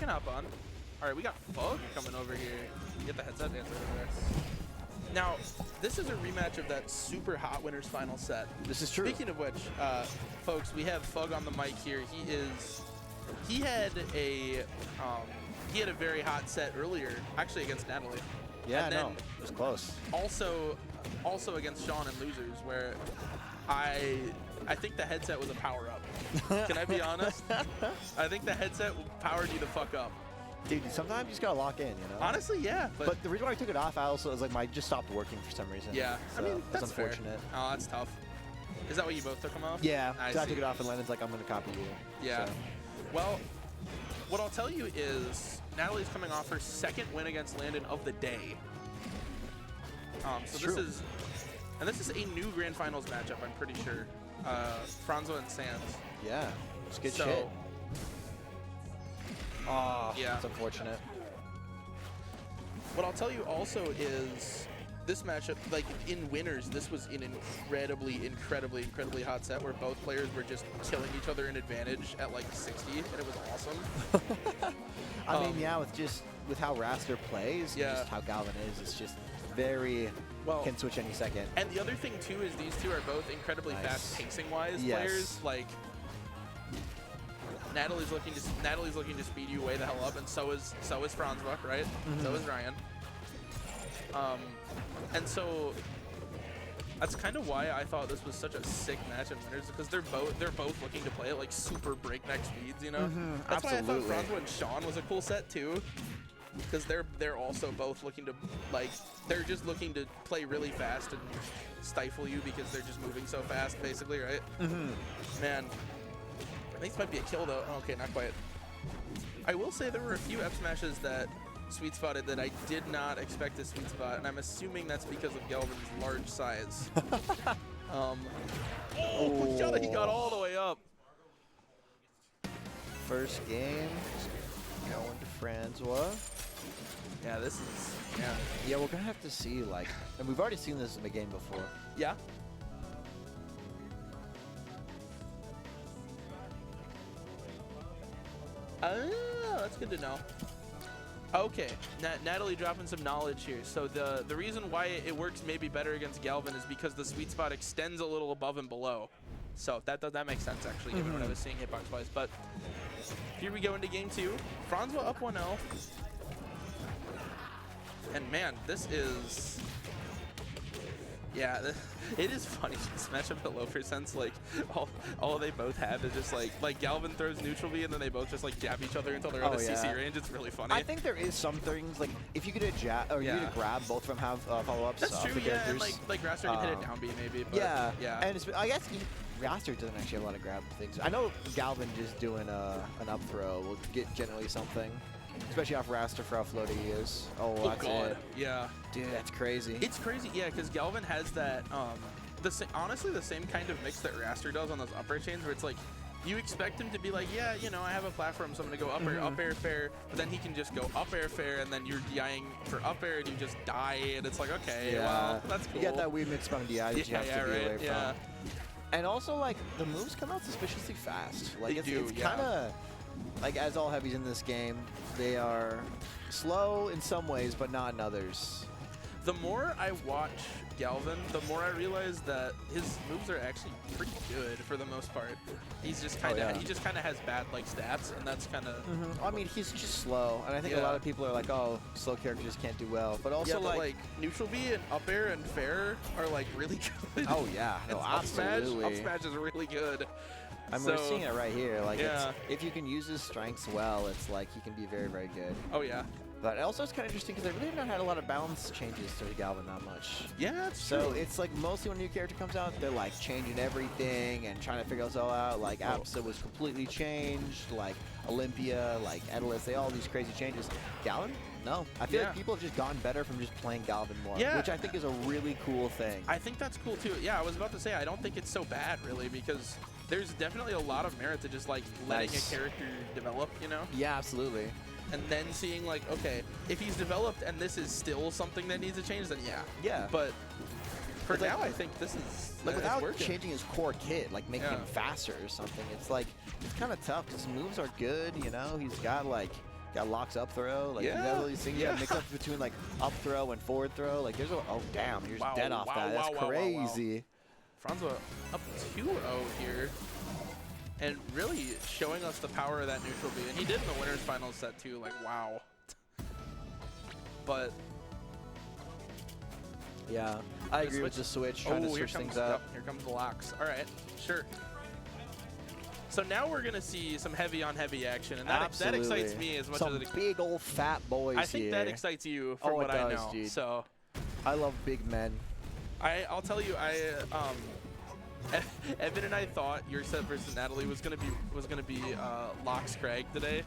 can hop on. All right, we got Fug coming over here. Get the headset dancer over there. Now, this is a rematch of that super hot winners final set. This is true. Speaking of which, folks, we have Fug on the mic here. He had a very hot set earlier, actually against Natalie. Yeah, and no, then it was close. Also against Sean and Losers, where I think the headset was a power up. Can I be honest? I think the headset powered you the fuck up. Dude, sometimes you just gotta lock in, you know? Honestly, yeah. But the reason why I took it off, I also was like, just stopped working for some reason. Yeah, so I mean, that's unfortunate. fair. Oh, that's tough. Is that why you both took them off? Yeah, I so I took it off and Lennon's like, I'm gonna copy you. Yeah. So. Well, what I'll tell you is Natalie's coming off her second win against Landon of the day. So this is a new Grand Finals matchup, I'm pretty sure. Franzwa and Sands. Yeah, it's good shit. Oh, yeah. It's unfortunate. What I'll tell you also is this matchup, like in winners, this was an incredibly hot set where both players were just killing each other in advantage at like 60, and it was awesome. I mean, yeah, with how Wrastor plays, yeah. and just how Galvan is, it's just very can switch any second. And the other thing too is these two are both incredibly fast pacing wise players. Like Natalie's looking to speed you way the hell up, and so is Franzwa, right? So is Ryan. And so that's kind of why I thought this was such a sick match in winners, because they're both looking to play at like super breakneck speeds, you know. That's why I thought Franzwa and Sean was a cool set too, because they're also both looking to they're just looking to play really fast and stifle you because they're just moving so fast, basically, right? Man. I think this might be a kill, though. Oh, okay, not quite. I will say there were a few F smashes that sweet spotted that I did not expect to sweet spot, and I'm assuming that's because of Galvan's large size. He got all the way up. First game, going to Franzwa. Yeah, this is, yeah, we're gonna have to see, like, and we've already seen this in the game before. Yeah. Oh, that's good to know. Okay, Natalie dropping some knowledge here. So the reason why it works maybe better against Galvan is because the sweet spot extends a little above and below. So that makes sense, actually, given what I was seeing hitbox-wise. But here we go into game two. Franzwa up 1-0. And man, this is... Yeah, it is funny this matchup at low percents. Like all they both have is just like Galvan throws neutral B and then they both just like jab each other until they're out of CC range. It's really funny. I think there is some things like if you get a jab or you get a grab, both of them have follow-ups. That's true. Yeah, and like Wrastor can hit it down B maybe. But yeah. And I guess Wrastor doesn't actually have a lot of grab things. I know Galvan just doing an up throw will get generally something. Especially off Wrastor for how floaty he is. Oh, that's God. it. Yeah. Dude, that's crazy. It's crazy, yeah, because Galvan has that, honestly, the same kind of mix that Wrastor does on those up air chains, where it's like, you expect him to be like, yeah, you know, I have a platform, so I'm going to go up air fair, but then he can just go up air fair, and then you're DIing for up air, and you just die, and it's like, okay, well, that's cool. You got that weird mix amount of DI that you have to be away from. And also, like, the moves come out suspiciously fast. Like, it's kind of... Like, as all heavies in this game, they are slow in some ways, but not in others. The more I watch Galvan, the more I realize that his moves are actually pretty good for the most part. He's just kind of he just kind of has bad like stats, and that's kind of. I mean, he's just slow, and I think a lot of people are like, "Oh, slow characters can't do well." But also, like neutral B and up air and fair are like really good. Oh yeah, no, absolutely. Up smash is really good. I mean, we're seeing it right here. Like, if you can use his strengths well, it's like he can be very, very good. Oh yeah. But also, it's kind of interesting because they really have not had a lot of balance changes to Galvan that much. Yeah, that's true. So it's like mostly when a new character comes out, they're like changing everything and trying to figure this all out. Like Apsa was completely changed. Like Olympia, like Edelus, they all these crazy changes. Galvan? No. I feel like people have just gotten better from just playing Galvan more, which I think is a really cool thing. I think that's cool too. Yeah, I was about to say I don't think it's so bad really, because there's definitely a lot of merit to just like letting a character develop, you know? Yeah, absolutely. And then seeing like, okay, if he's developed and this is still something that needs to change, then yeah. But for now, I think this is like without changing his core kit, like making him faster or something. It's like it's kind of tough because his moves are good, you know. He's got like got Lox up throw. Like, Yeah. you got all these things you got mixed up between like up throw and forward throw. Like, there's a, oh damn, you're just dead off that. That's crazy. Franzwa up 2-0 here. And really showing us the power of that neutral B. And he did in the winners finals set too, like wow. But yeah, I agree with the switch, trying to switch things up. Here comes the Lox. All right, sure. So now we're gonna see some heavy on heavy action, and that excites me as much as it big old fat boys. I think that excites you from what I know. Dude. So I love big men. I'll tell you, Evan and I thought your set versus Natalie was gonna be Lox Craig today.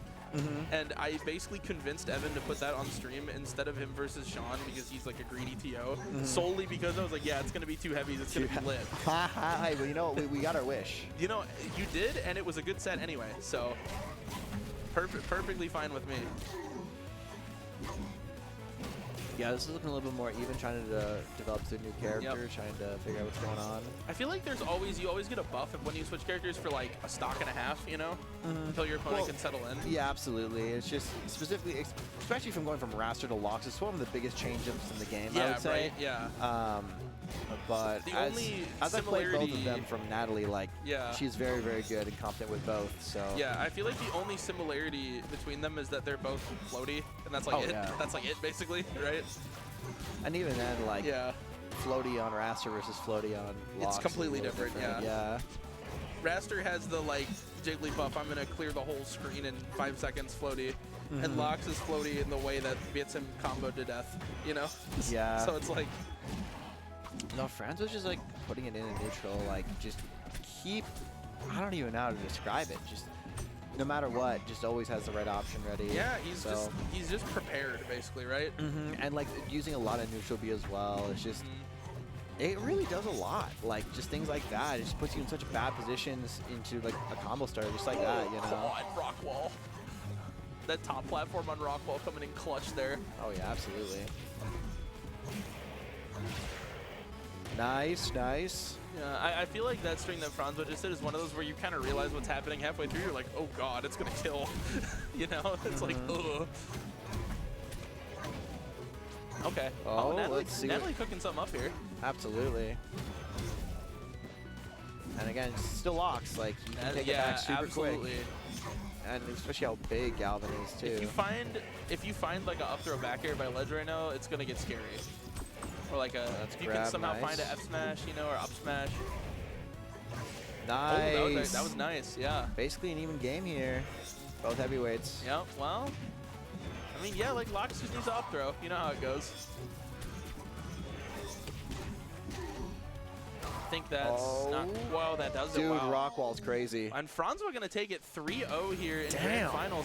And I basically convinced Evan to put that on stream instead of him versus Sean because he's like a greedy TO. Solely because I was like, yeah, it's going to be 2 heavies. It's going to be lit. Hey, well, you know what? We got our wish. You know, you did, and it was a good set anyway. So perfectly fine with me. Yeah, this is looking a little bit more even, trying to develop the new character, trying to figure out what's going on. I feel like you always get a buff when you switch characters for like a stock and a half, you know, until your opponent can settle in. Yeah, absolutely. It's just specifically, especially from going from Wrastor to Lox, it's one of the biggest change-ups in the game, I would say. Right, yeah. But as I played both of them from Natalie, like, she's very, very good and competent with both. So yeah, I feel like the only similarity between them is that they're both floaty, and that's like it. Yeah. That's like it, basically, right? And even then, like, floaty on Wrastor versus floaty on Lox, it's completely different. Yeah. Wrastor has the like Jigglypuff. I'm gonna clear the whole screen in 5 seconds, floaty. And Lox is floaty in the way that gets him comboed to death. You know? Yeah. So it's like. No, Franzwa's just like putting it in neutral, like just I don't even know how to describe it. Just no matter what, just always has the right option ready. Yeah, he's just prepared basically, right? And like using a lot of neutral B as well. It's just it really does a lot. Like just things like that. It just puts you in such bad positions into like a combo starter, just like that, you know. God, rock wall. That top platform on rock wall coming in clutch there. Oh yeah, absolutely. Nice, nice. Yeah, I feel like that string that Franzwa just did is one of those where you kind of realize what's happening halfway through. You're like, oh god, it's gonna kill. You know, it's like, ugh. Okay. Oh, let's see. Natalie cooking something up here. Absolutely. And again, still Lox. Like you can take it back super quick. And especially how big Galvan is too. If you find like a up throw back air by ledge right now, it's gonna get scary. Or like if you can somehow find an F smash, you know, or up smash. Nice. Oh, that was nice, yeah. Basically an even game here. Both heavyweights. Yep, well, I mean, yeah, like Lox just needs an up throw. You know how it goes. I think that's not, wow, that does it. Dude, Rockwall's crazy. And Franzwa gonna take it 3-0 here in grand finals.